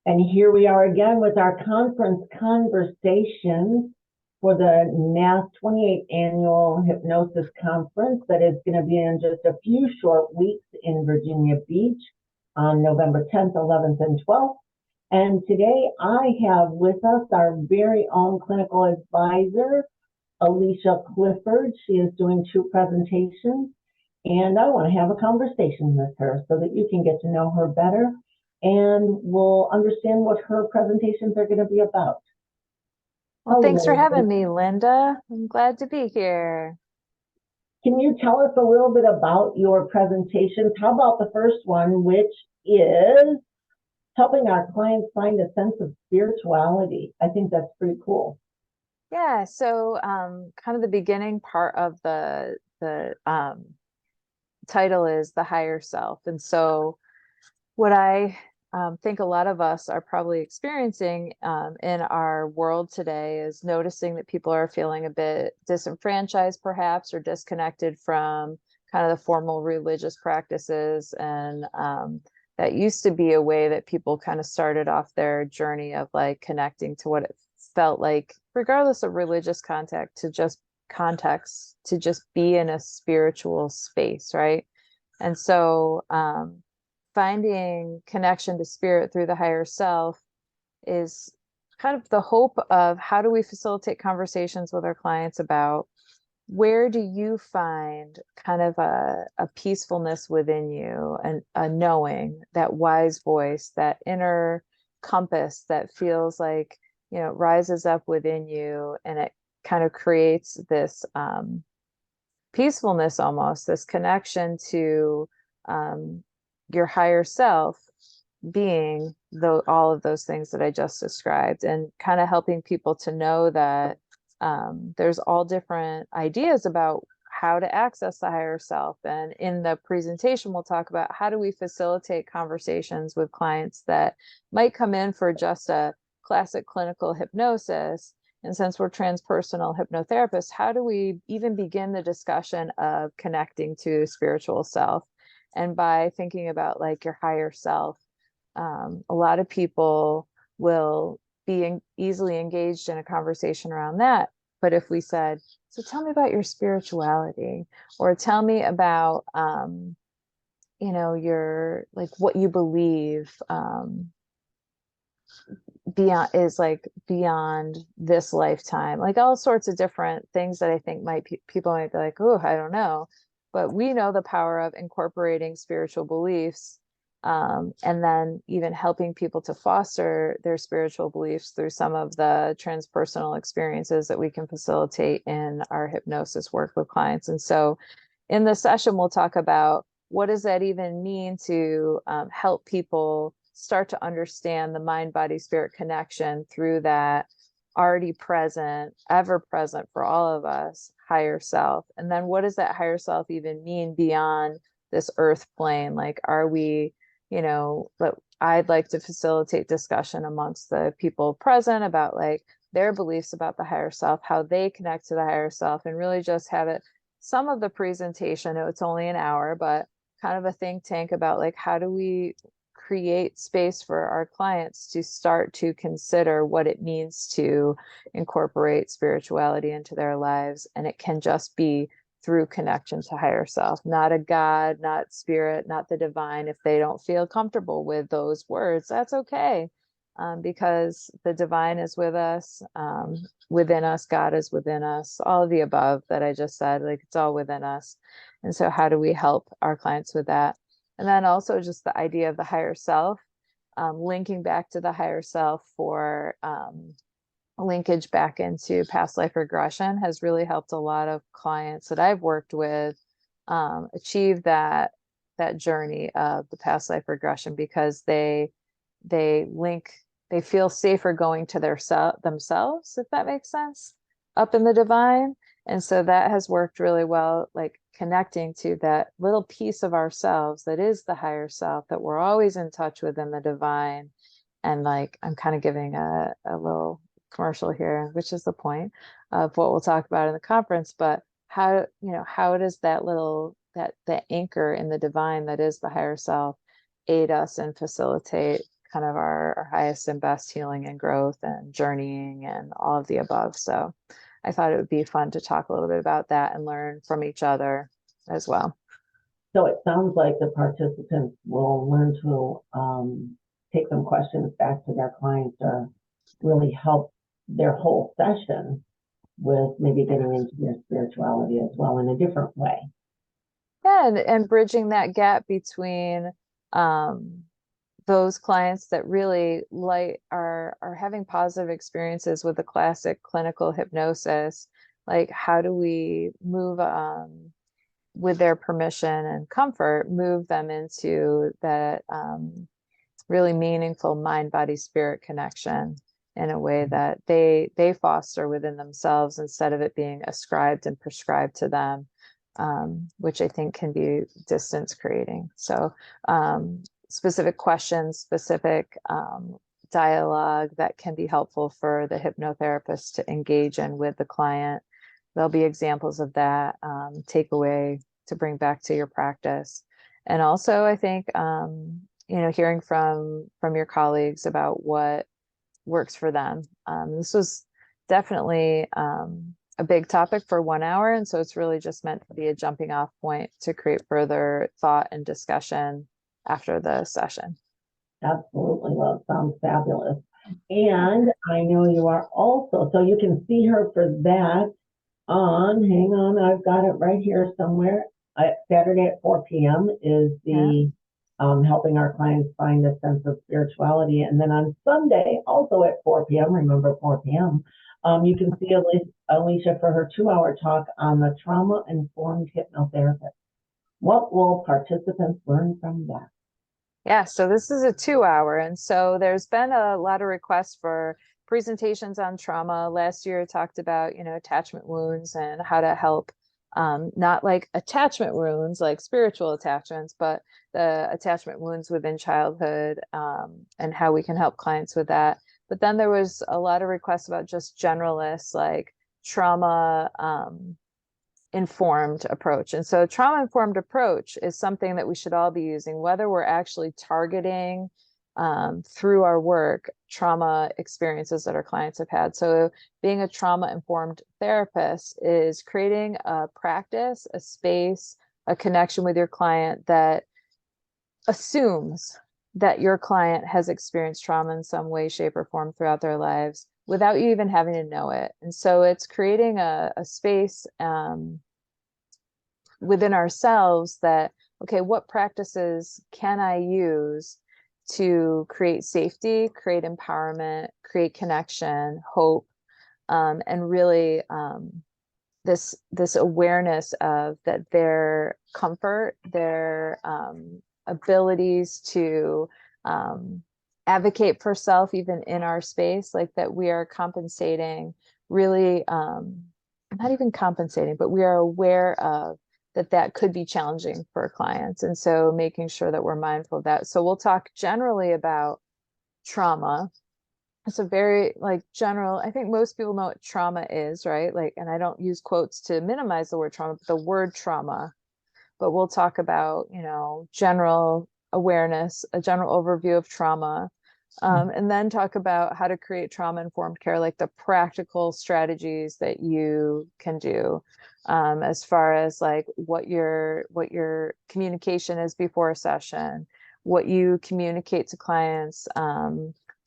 And here we are again with our conference conversations for the NATH 28th Annual Hypnosis Conference that is going to be in just a few short weeks in Virginia Beach on November 10th, 11th, and 12th. And today I have with us our very own clinical advisor, Alicia Clifford. She is doing 2 presentations, and I want to have a conversation with her so that you can get to know her better and we'll understand what her presentations are going to be about. Well, thanks for Hello. having me, Linda. I'm glad to be here. Can you tell us a little bit about your presentations? How about the first one, which is helping our clients find a sense of spirituality? I think that's pretty cool. Yeah, so kind of the beginning part of the title is the higher self. And so what I think a lot of us are probably experiencing in our world today is noticing that people are feeling a bit disenfranchised, perhaps, or disconnected from kind of the formal religious practices. And that used to be a way that people kind of started off their journey of like connecting to what it felt like, regardless of religious context, to just be in a spiritual space, right? And so finding connection to spirit through the higher self is kind of the hope of how do we facilitate conversations with our clients about where do you find kind of a peacefulness within you, and a knowing, that wise voice, that inner compass that feels like, rises up within you, and it kind of creates this peacefulness, almost this connection to your higher self being all of those things that I just described, and kind of helping people to know that there's all different ideas about how to access the higher self. And in the presentation, we'll talk about how do we facilitate conversations with clients that might come in for just a classic clinical hypnosis. And since we're transpersonal hypnotherapists, how do we even begin the discussion of connecting to spiritual self? And by thinking about like your higher self, a lot of people will be easily engaged in a conversation around that. But if we said, so tell me about your spirituality, or tell me about, your, like, what you believe beyond this lifetime, like all sorts of different things that I think people might be like, oh, I don't know. But we know the power of incorporating spiritual beliefs, and then even helping people to foster their spiritual beliefs through some of the transpersonal experiences that we can facilitate in our hypnosis work with clients. And so in this session, we'll talk about what does that even mean to help people start to understand the mind, body, spirit connection through that already present, ever present for all of us, higher self. And then what does that higher self even mean beyond this earth plane? Like, are we, but I'd like to facilitate discussion amongst the people present about like their beliefs about the higher self, how they connect to the higher self, and really just have it, some of the presentation, it's only an hour, but kind of a think tank about like, how do we create space for our clients to start to consider what it means to incorporate spirituality into their lives. And it can just be through connection to higher self, not a God, not spirit, not the divine. If they don't feel comfortable with those words, that's okay. Because the divine is with us, within us, God is within us, all of the above that I just said, like it's all within us. And so how do we help our clients with that? And then also just the idea of the higher self, linking back to the higher self for linkage back into past life regression has really helped a lot of clients that I've worked with achieve that journey of the past life regression, because they feel safer going to themselves, if that makes sense, up in the divine. And so that has worked really well, like connecting to that little piece of ourselves that is the higher self that we're always in touch with in the divine. And like, I'm kind of giving a little commercial here, which is the point of what we'll talk about in the conference. But how does that anchor in the divine that is the higher self aid us and facilitate kind of our highest and best healing and growth and journeying and all of the above. So I thought it would be fun to talk a little bit about that and learn from each other as well. So it sounds like the participants will learn to take some questions back to their clients or really help their whole session with maybe getting into their spirituality as well in a different way. Yeah, and bridging that gap between those clients that really are having positive experiences with the classic clinical hypnosis. Like, how do we move with their permission and comfort, move them into that really meaningful mind, body, spirit connection in a way that they foster within themselves instead of it being ascribed and prescribed to them, which I think can be distance creating. So specific questions, specific dialogue that can be helpful for the hypnotherapist to engage in with the client. There'll be examples of that takeaway to bring back to your practice. And also, I think, hearing from your colleagues about what works for them. This was definitely a big topic for 1 hour. And so it's really just meant to be a jumping off point to create further thought and discussion after the session. Absolutely. Well, it sounds fabulous. And I know you are also, so you can see her for that hang on, I've got it right here somewhere. Saturday at 4 p.m. is the helping our clients find a sense of spirituality. And then on Sunday, also at 4 p.m., remember 4 p.m., you can see Alicia for her 2-hour talk on the trauma-informed hypnotherapist. What will participants learn from that? Yeah, so this is a 2-hour. And so there's been a lot of requests for presentations on trauma. Last year I talked about, attachment wounds and how to help, not like attachment wounds, like spiritual attachments, but the attachment wounds within childhood, and how we can help clients with that. But then there was a lot of requests about just generalists, like trauma, informed approach. And so trauma informed approach is something that we should all be using, whether we're actually targeting through our work trauma experiences that our clients have had. So being a trauma informed therapist is creating a practice, a space, a connection with your client that assumes that your client has experienced trauma in some way, shape, or form throughout their lives without you even having to know it. And so it's creating a space within ourselves that, okay, what practices can I use to create safety, create empowerment, create connection, hope, and really this awareness of that their comfort, their abilities to advocate for self, even in our space, like that we are compensating, really, not even compensating, but we are aware of that could be challenging for clients. And so making sure that we're mindful of that. So we'll talk generally about trauma. It's a very general, I think most people know what trauma is, right? And I don't use quotes to minimize the word trauma, but the word trauma. But we'll talk about, general awareness, a general overview of trauma, and then talk about how to create trauma-informed care, like the practical strategies that you can do, as far as what your communication is before a session, what you communicate to clients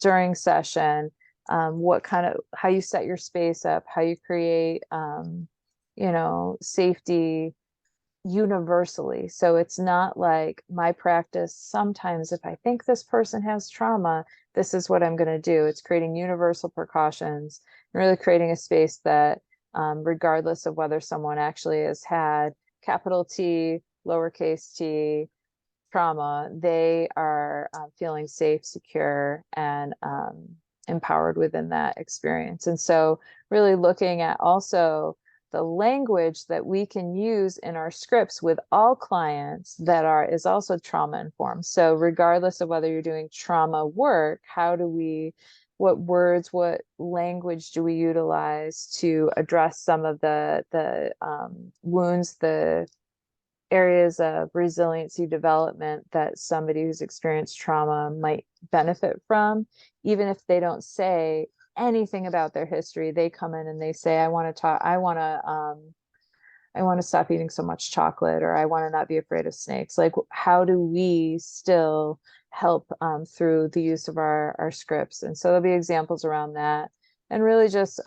during session, how you set your space up, how you create, safety universally. So it's not like my practice. Sometimes if I think this person has trauma, this is what I'm going to do. It's creating universal precautions and really creating a space that, regardless of whether someone actually has had capital T, lowercase t trauma, they are feeling safe, secure, and empowered within that experience. And so really looking at also the language that we can use in our scripts with all clients is also trauma informed. So regardless of whether you're doing trauma work, what words, what language do we utilize to address some of the wounds, the areas of resiliency development that somebody who's experienced trauma might benefit from, even if they don't say anything about their history. They come in and they say, I want to stop eating so much chocolate, or I want to not be afraid of snakes. Like, how do we still help through the use of our scripts? And so there'll be examples around that. And really just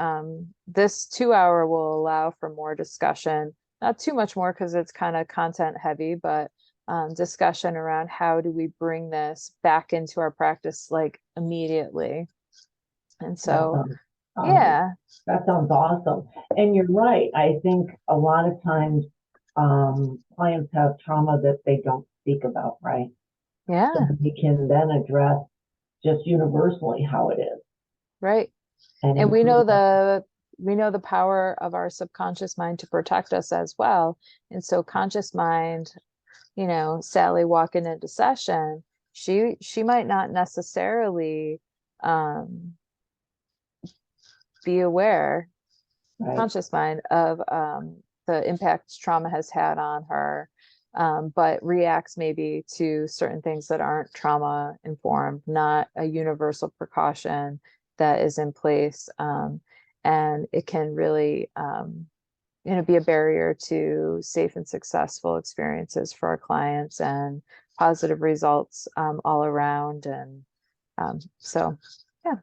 this 2 hour will allow for more discussion, not too much more because it's kind of content heavy, but discussion around how do we bring this back into our practice like immediately. And so, yeah. That sounds awesome. And you're right. I think a lot of times clients have trauma that they don't speak about, right? Yeah. So we can then address just universally how it is. Right. And we know the power of our subconscious mind to protect us as well. And so conscious mind, Sally walking into session, she might not necessarily be aware, right. Conscious mind, of the impact trauma has had on her, but reacts maybe to certain things that aren't trauma informed, not a universal precaution that is in place. And it can really, be a barrier to safe and successful experiences for our clients and positive results all around. And so, yeah.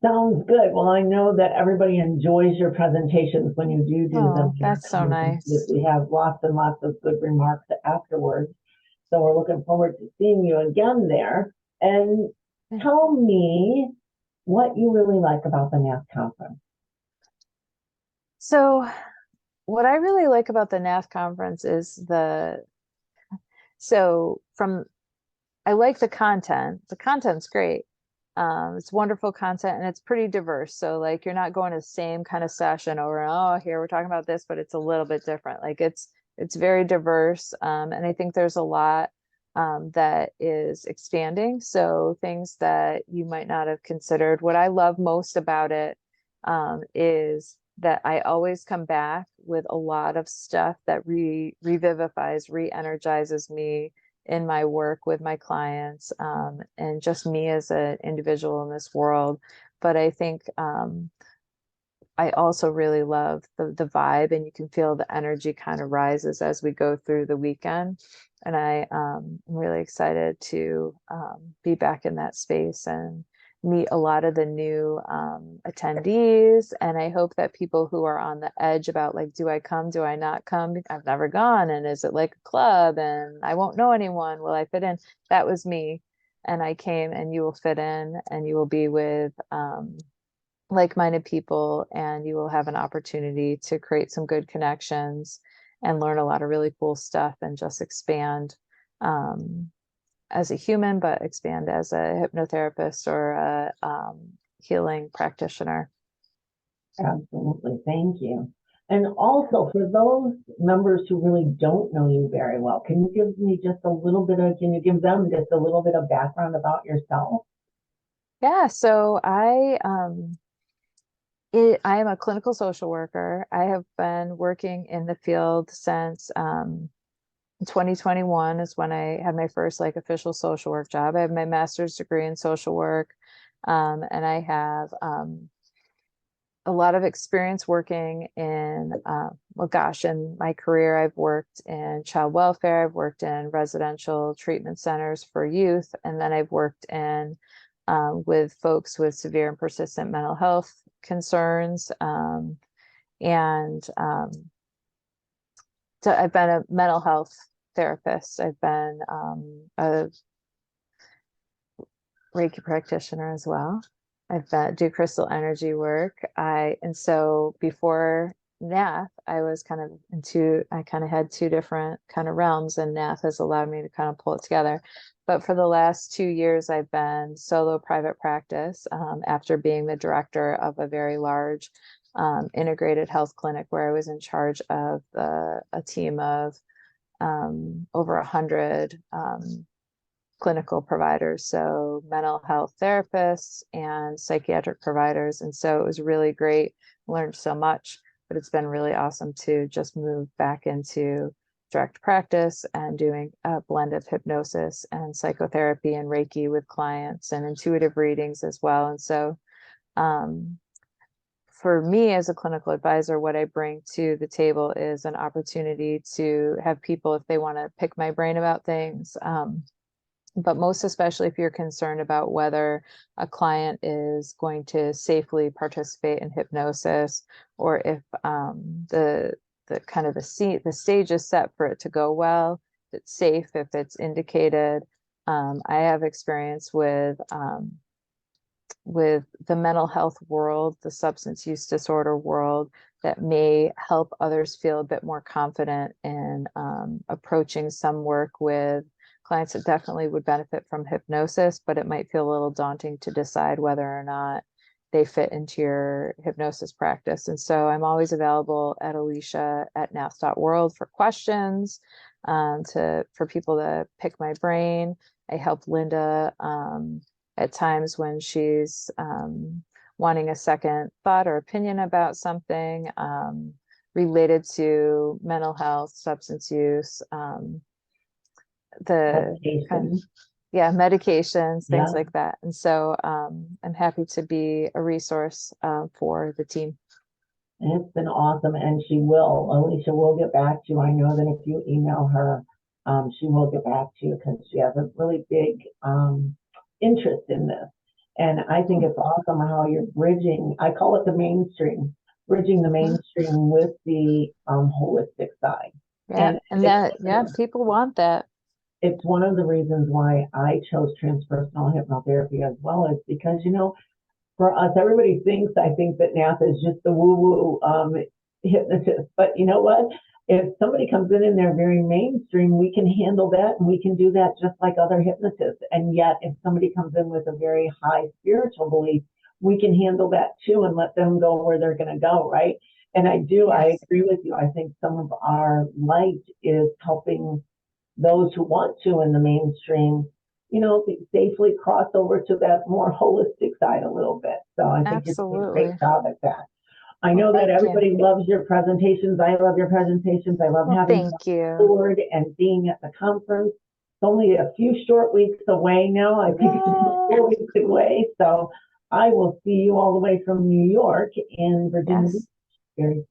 Sounds good. Well, I know that everybody enjoys your presentations when you do them. That's so nice. We have lots and lots of good remarks afterwards. So we're looking forward to seeing you again there. And tell me what you really like about the NATH conference. So what I really like about the NATH conference is I like the content. The content's great. It's wonderful content and it's pretty diverse. So like you're not going to the same kind of session over and here we're talking about this, but it's a little bit different. Like it's very diverse. And I think there's a lot that is expanding. So things that you might not have considered. What I love most about it is that I always come back with a lot of stuff that revivifies, re-energizes me in my work with my clients, and just me as an individual in this world. But I think I also really love the vibe, and you can feel the energy kind of rises as we go through the weekend. And I'm really excited to be back in that space and meet a lot of the new attendees. And I hope that people who are on the edge about like, do I come, do I not come? I've never gone. And is it like a club and I won't know anyone? Will I fit in? That was me. And I came, and you will fit in, and you will be with like-minded people, and you will have an opportunity to create some good connections and learn a lot of really cool stuff and just expand as a human, but expand as a hypnotherapist or a healing practitioner. Absolutely. Thank you. And also for those members who really don't know you very well, can you give them just a little bit of background about yourself? Yeah. So I am a clinical social worker. I have been working in the field since 2021 is when I had my first like official social work job. I have my master's degree in social work, and I have a lot of experience working in, in my career, I've worked in child welfare, I've worked in residential treatment centers for youth, and then I've worked in with folks with severe and persistent mental health concerns. So I've been a mental health therapist. I've been a Reiki practitioner as well. I've do crystal energy work. And so before NATH, I kind of had two different kind of realms, and NATH has allowed me to kind of pull it together. But for the last 2 years, I've been solo private practice after being the director of a very large integrated health clinic where I was in charge of a team of over 100 clinical providers, so mental health therapists and psychiatric providers. And so it was really great, learned so much, but it's been really awesome to just move back into direct practice and doing a blend of hypnosis and psychotherapy and Reiki with clients and intuitive readings as well. And so for me as a clinical advisor, what I bring to the table is an opportunity to have people, if they want to pick my brain about things, but most especially if you're concerned about whether a client is going to safely participate in hypnosis, or if the kind of the stage is set for it to go well, if it's safe, if it's indicated. I have experience with the mental health world, the substance use disorder world, that may help others feel a bit more confident in approaching some work with clients that definitely would benefit from hypnosis, but it might feel a little daunting to decide whether or not they fit into your hypnosis practice. And so I'm always available at Alicia@nath.world for questions, for people to pick my brain. I help Linda at times when she's wanting a second thought or opinion about something related to mental health, substance use, medications, things like that. And so I'm happy to be a resource for the team. And it's been awesome. And Alicia will get back to you. I know that if you email her, she will get back to you because she has a really big interest in this. And I think it's awesome how you're bridging, I call it the mainstream, bridging the mainstream with the holistic side. Yeah, and people want that. It's one of the reasons why I chose transpersonal hypnotherapy as well, is because, for us, everybody thinks, I think that NATH is just the woo-woo hypnotist. But you know what? If somebody comes in they're very mainstream, we can handle that, and we can do that just like other hypnotists. And yet, if somebody comes in with a very high spiritual belief, we can handle that too and let them go where they're going to go, right? And I agree with you. I think some of our light is helping those who want to in the mainstream, safely cross over to that more holistic side a little bit. So I think you're doing a great job at that. I know that everybody loves your presentations. I love your presentations. I love having you forward and being at the conference. It's only a few short weeks away now. I think it's 4 weeks away. So I will see you all the way from New York in Virginia Beach.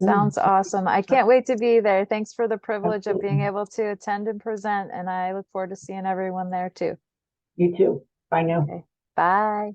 Sounds awesome. I can't wait to be there. Thanks for the privilege of being able to attend and present. And I look forward to seeing everyone there too. You too. Bye now. Okay. Bye.